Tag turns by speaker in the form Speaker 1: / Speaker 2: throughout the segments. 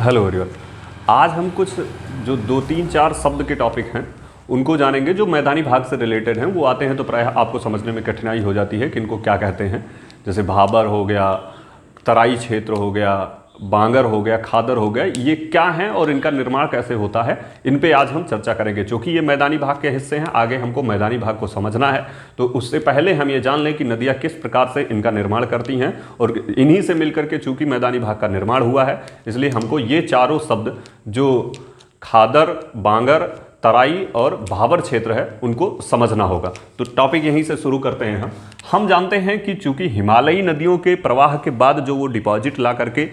Speaker 1: Hello everyone. आज हम कुछ जो 2-3-4 शब्द के टॉपिक हैं उनको जानेंगे जो मैदानी भाग से रिलेटेड हैं। वो आते हैं तो प्रायः आपको समझने में कठिनाई हो जाती है कि इनको क्या कहते हैं। जैसे भाबर हो गया, तराई क्षेत्र हो गया, बांगर हो गया, खादर हो गया, ये क्या हैं और इनका निर्माण कैसे होता है, इन पे आज हम चर्चा करेंगे। क्योंकि ये मैदानी भाग के हिस्से हैं, आगे हमको मैदानी भाग को समझना है, तो उससे पहले हम ये जान लें कि नदियाँ किस प्रकार से इनका निर्माण करती हैं और इन्हीं से मिलकर के चूंकि मैदानी भाग का निर्माण हुआ है, इसलिए हमको ये चारों शब्द जो खादर, बांगर, तराई और भाबर क्षेत्र है उनको समझना होगा। तो टॉपिक यहीं से शुरू करते हैं। हम जानते हैं कि चूंकि हिमालयी नदियों के प्रवाह के बाद जो वो डिपॉजिट ला करके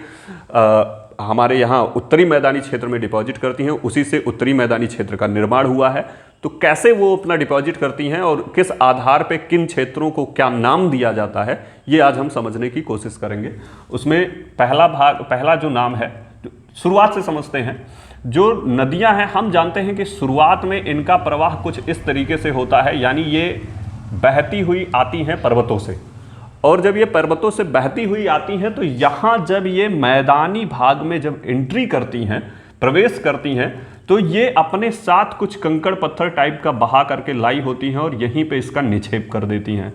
Speaker 1: हमारे यहाँ उत्तरी मैदानी क्षेत्र में डिपॉजिट करती हैं, उसी से उत्तरी मैदानी क्षेत्र का निर्माण हुआ है। तो कैसे वो अपना डिपॉजिट करती हैं और किस आधार पे किन क्षेत्रों को क्या नाम दिया जाता है, ये आज हम समझने की कोशिश करेंगे। उसमें पहला जो नाम है, शुरुआत से समझते हैं। जो नदियां हैं, हम जानते हैं कि शुरुआत में इनका प्रवाह कुछ इस तरीके से होता है, यानी ये बहती हुई आती हैं पर्वतों से, और जब ये पर्वतों से बहती हुई आती हैं तो यहाँ जब ये मैदानी भाग में जब एंट्री करती हैं, प्रवेश करती हैं, तो ये अपने साथ कुछ कंकड़ पत्थर टाइप का बहा करके लाई होती हैं और यहीं पे इसका निक्षेप कर देती हैं।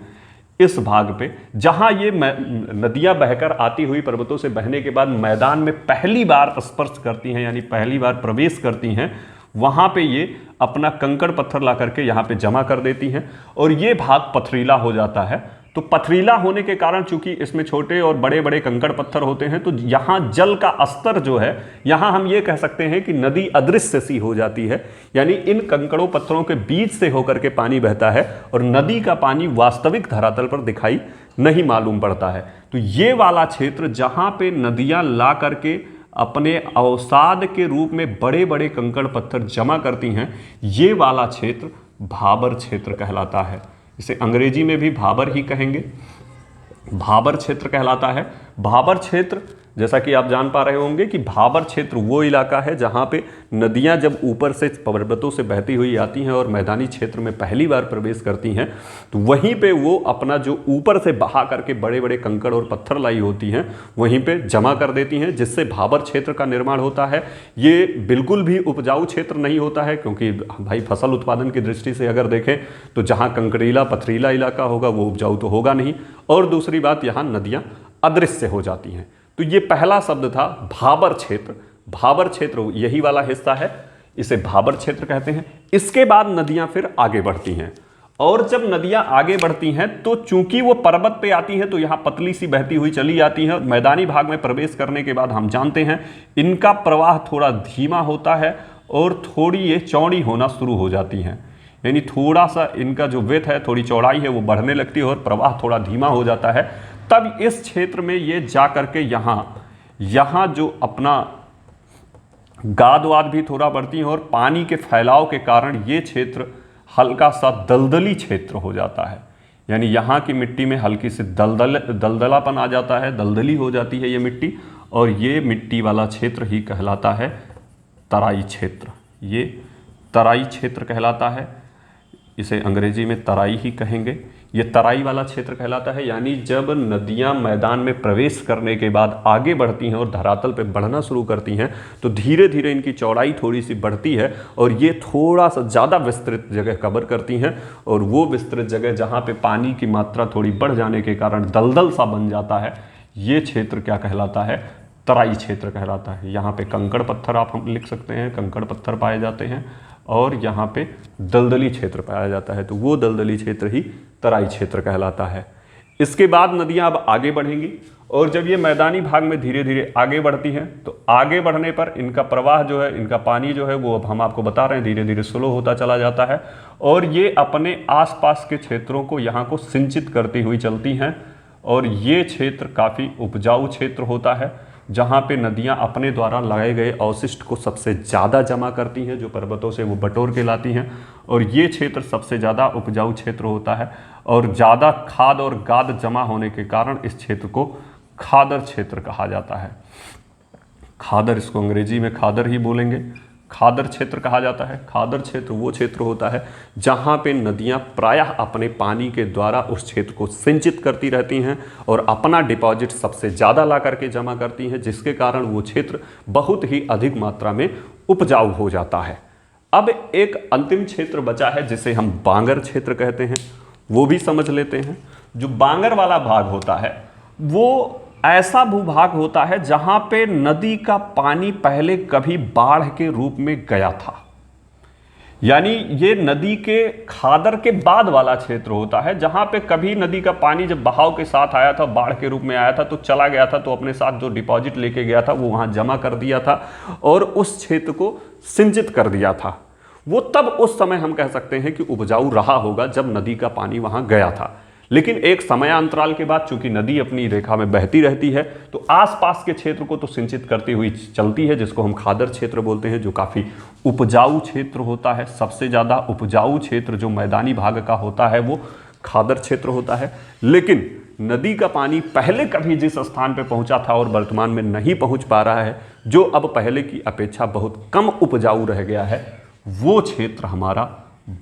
Speaker 1: इस भाग पे जहां ये नदियां बहकर आती हुई पर्वतों से बहने के बाद मैदान में पहली बार स्पर्श करती हैं, यानी पहली बार प्रवेश करती हैं, वहां पे ये अपना कंकड़ पत्थर ला करके यहाँ पे जमा कर देती हैं और ये भाग पथरीला हो जाता है। तो पथरीला होने के कारण चूंकि इसमें छोटे और बड़े बड़े कंकड़ पत्थर होते हैं, तो यहाँ जल का स्तर जो है, यहाँ हम ये कह सकते हैं कि नदी अदृश्य सी हो जाती है, यानी इन कंकड़ों पत्थरों के बीच से होकर के पानी बहता है और नदी का पानी वास्तविक धरातल पर दिखाई नहीं मालूम पड़ता है। तो ये वाला क्षेत्र जहाँ पे नदियाँ ला करके अपने अवसाद के रूप में बड़े बड़े कंकड़ पत्थर जमा करती हैं, ये वाला क्षेत्र भाबर क्षेत्र कहलाता है। इसे अंग्रेजी में भी भाबर ही कहेंगे, भाबर क्षेत्र कहलाता है। भाबर क्षेत्र, जैसा कि आप जान पा रहे होंगे कि भाबर क्षेत्र वो इलाका है जहाँ पे नदियाँ जब ऊपर से पर्वतों से बहती हुई आती हैं और मैदानी क्षेत्र में पहली बार प्रवेश करती हैं, तो वहीं पे वो अपना जो ऊपर से बहा करके बड़े बड़े कंकड़ और पत्थर लाई होती हैं वहीं पे जमा कर देती हैं, जिससे भाबर क्षेत्र का निर्माण होता है। ये बिल्कुल भी उपजाऊ क्षेत्र नहीं होता है, क्योंकि भाई फसल उत्पादन की दृष्टि से अगर देखें तो जहाँ कंकड़ीला पथरीला इलाका होगा वो उपजाऊ तो होगा नहीं, और दूसरी बात यहाँ नदियाँ अदृश्य हो जाती हैं। तो ये पहला शब्द था भाबर क्षेत्र। भाबर क्षेत्र यही वाला हिस्सा है, इसे भाबर क्षेत्र कहते हैं। इसके बाद नदियां फिर आगे बढ़ती हैं, और जब नदियां आगे बढ़ती हैं तो चूंकि वो पर्वत पे आती हैं तो यहाँ पतली सी बहती हुई चली जाती हैं। मैदानी भाग में प्रवेश करने के बाद हम जानते हैं इनका प्रवाह थोड़ा धीमा होता है और थोड़ी ये चौड़ी होना शुरू हो जाती हैं, यानी थोड़ा सा इनका जो विड्थ है, थोड़ी चौड़ाई है, वो बढ़ने लगती है और प्रवाह थोड़ा धीमा हो जाता है। तब इस क्षेत्र में ये जा करके यहाँ जो अपना गाद वाद भी थोड़ा बढ़ती है और पानी के फैलाव के कारण ये क्षेत्र हल्का सा दलदली क्षेत्र हो जाता है, यानी यहाँ की मिट्टी में हल्की सी दलदलापन आ जाता है, दलदली हो जाती है ये मिट्टी, और ये मिट्टी वाला क्षेत्र ही कहलाता है तराई क्षेत्र। ये तराई क्षेत्र कहलाता है, इसे अंग्रेजी में तराई ही कहेंगे। ये तराई वाला क्षेत्र कहलाता है, यानी जब नदियां मैदान में प्रवेश करने के बाद आगे बढ़ती हैं और धरातल पे बढ़ना शुरू करती हैं तो धीरे धीरे इनकी चौड़ाई थोड़ी सी बढ़ती है और ये थोड़ा सा ज़्यादा विस्तृत जगह कवर करती हैं, और वो विस्तृत जगह जहाँ पे पानी की मात्रा थोड़ी बढ़ जाने के कारण दलदल सा बन जाता है, ये क्षेत्र क्या कहलाता है? तराई क्षेत्र कहलाता है। यहाँ पे कंकड़ पत्थर आप हम लिख सकते हैं, कंकड़ पत्थर पाए जाते हैं, और यहाँ पे दलदली क्षेत्र पाया जाता है, तो वो दलदली क्षेत्र ही तराई क्षेत्र कहलाता है। इसके बाद नदियाँ अब आगे बढ़ेंगी, और जब ये मैदानी भाग में धीरे धीरे आगे बढ़ती हैं तो आगे बढ़ने पर इनका प्रवाह जो है, इनका पानी जो है, वो अब हम आपको बता रहे हैं धीरे धीरे स्लो होता चला जाता है, और ये अपने आसपास के क्षेत्रों को यहाँ को सिंचित करती हुई चलती हैं। और ये क्षेत्र काफ़ी उपजाऊ क्षेत्र होता है, जहाँ पे नदियाँ अपने द्वारा लगाए गए अवशिष्ट को सबसे ज़्यादा जमा करती हैं, जो पर्वतों से वो बटोर के लाती हैं, और ये क्षेत्र सबसे ज़्यादा उपजाऊ क्षेत्र होता है। और ज़्यादा खाद और गाद जमा होने के कारण इस क्षेत्र को खादर क्षेत्र कहा जाता है। खादर, इसको अंग्रेजी में खादर ही बोलेंगे। खादर क्षेत्र कहा जाता है। खादर क्षेत्र वो क्षेत्र होता है जहाँ पे नदियाँ प्रायः अपने पानी के द्वारा उस क्षेत्र को सिंचित करती रहती हैं और अपना डिपॉजिट सबसे ज़्यादा ला करके जमा करती हैं, जिसके कारण वो क्षेत्र बहुत ही अधिक मात्रा में उपजाऊ हो जाता है। अब एक अंतिम क्षेत्र बचा है जिसे हम बांगर क्षेत्र कहते हैं, वो भी समझ लेते हैं। जो बांगर वाला भाग होता है वो ऐसा भूभाग होता है जहां पे नदी का पानी पहले कभी बाढ़ के रूप में गया था, यानी ये नदी के खादर के बाद वाला क्षेत्र होता है जहां पे कभी नदी का पानी जब बहाव के साथ आया था, बाढ़ के रूप में आया था तो चला गया था, तो अपने साथ जो डिपॉजिट लेके गया था वो वहां जमा कर दिया था और उस क्षेत्र को सिंचित कर दिया था। वो तब उस समय हम कह सकते हैं कि उपजाऊ रहा होगा जब नदी का पानी वहां गया था। लेकिन एक समयांतराल के बाद चूंकि नदी अपनी रेखा में बहती रहती है तो आसपास के क्षेत्र को तो सिंचित करती हुई चलती है, जिसको हम खादर क्षेत्र बोलते हैं, जो काफ़ी उपजाऊ क्षेत्र होता है। सबसे ज़्यादा उपजाऊ क्षेत्र जो मैदानी भाग का होता है वो खादर क्षेत्र होता है। लेकिन नदी का पानी पहले कभी जिस स्थान पर पहुंचा था और वर्तमान में नहीं पहुंच पा रहा है, जो अब पहले की अपेक्षा बहुत कम उपजाऊ रह गया है, वो क्षेत्र हमारा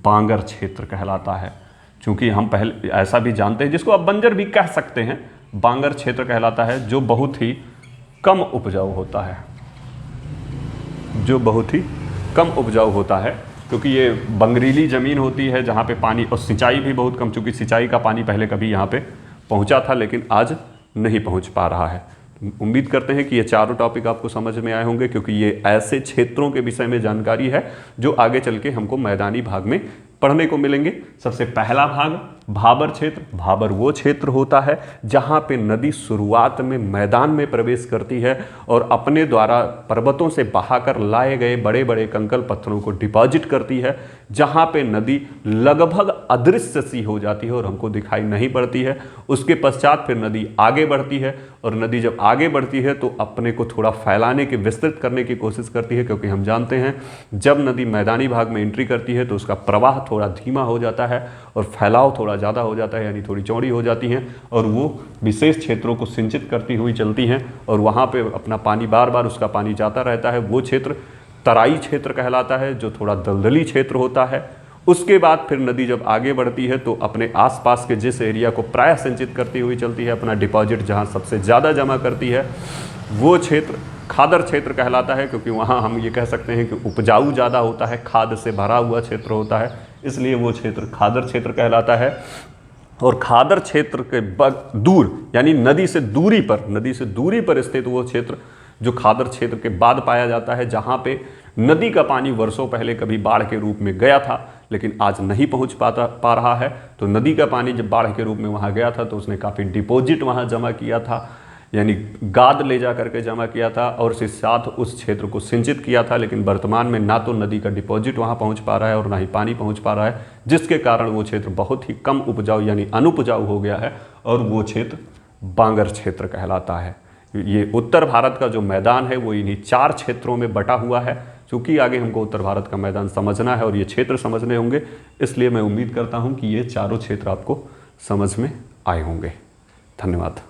Speaker 1: बांगर क्षेत्र कहलाता है। क्योंकि हम पहले ऐसा भी जानते हैं, जिसको आप बंजर भी कह सकते हैं, बांगर क्षेत्र कहलाता है, जो बहुत ही कम उपजाऊ होता है, जो बहुत ही कम उपजाऊ होता है, क्योंकि ये बंगरीली ज़मीन होती है जहाँ पे पानी और सिंचाई भी बहुत कम, चूँकि सिंचाई का पानी पहले कभी यहाँ पे पहुँचा था लेकिन आज नहीं पहुँच पा रहा है। उम्मीद करते हैं कि ये चारों टॉपिक आपको समझ में आए होंगे, क्योंकि ये ऐसे क्षेत्रों के विषय में जानकारी है जो आगे चल के हमको मैदानी भाग में पढ़ने को मिलेंगे। सबसे पहला भाग भाबर क्षेत्र। भाबर वो क्षेत्र होता है जहाँ पे नदी शुरुआत में मैदान में प्रवेश करती है और अपने द्वारा पर्वतों से बहाकर लाए गए बड़े बड़े कंकल पत्थरों को डिपॉजिट करती है, जहाँ पे नदी लगभग अदृश्य सी हो जाती है और हमको दिखाई नहीं पड़ती है। उसके पश्चात फिर नदी आगे बढ़ती है और नदी जब आगे बढ़ती है तो अपने को थोड़ा फैलाने की, विस्तृत करने की कोशिश करती है, क्योंकि हम जानते हैं जब नदी मैदानी भाग में एंट्री करती है तो उसका प्रवाह थोड़ा धीमा हो जाता है और फैलाव थोड़ा ज़्यादा हो जाता है, यानी थोड़ी चौड़ी हो जाती हैं और वो विशेष क्षेत्रों को सिंचित करती हुई चलती हैं और वहाँ पे अपना पानी बार बार उसका पानी जाता रहता है। वो क्षेत्र तराई क्षेत्र कहलाता है, जो थोड़ा दलदली क्षेत्र होता है। उसके बाद फिर नदी जब आगे बढ़ती है तो अपने आसपास के जिस एरिया को प्रायः सिंचित करती हुई चलती है, अपना डिपॉजिट जहाँ सबसे ज़्यादा जमा करती है, वो क्षेत्र खादर क्षेत्र कहलाता है, क्योंकि वहाँ हम ये कह सकते हैं कि उपजाऊ ज़्यादा होता है, खाद से भरा हुआ क्षेत्र होता है, इसलिए वो क्षेत्र खादर क्षेत्र कहलाता है। और खादर क्षेत्र के दूर यानी नदी से दूरी पर स्थित वो क्षेत्र जो खादर क्षेत्र के बाद पाया जाता है, जहाँ पे नदी का पानी वर्षों पहले कभी बाढ़ के रूप में गया था लेकिन आज नहीं पहुँच पा रहा है। तो नदी का पानी जब बाढ़ के रूप में वहाँ गया था तो उसने काफ़ी डिपॉजिट वहाँ जमा किया था, यानी गाद ले जा करके जमा किया था और इसके साथ उस क्षेत्र को सिंचित किया था। लेकिन वर्तमान में ना तो नदी का डिपॉजिट वहाँ पहुँच पा रहा है और ना ही पानी पहुँच पा रहा है, जिसके कारण वो क्षेत्र बहुत ही कम उपजाऊ यानी अनुपजाऊ हो गया है और वो क्षेत्र बांगर क्षेत्र कहलाता है। ये उत्तर भारत का जो मैदान है वो इन्हीं 4 क्षेत्रों में बटा हुआ है। चूँकि आगे हमको उत्तर भारत का मैदान समझना है और ये क्षेत्र समझने होंगे, इसलिए मैं उम्मीद करता हूँ कि ये चारों क्षेत्र आपको समझ में आए होंगे। धन्यवाद।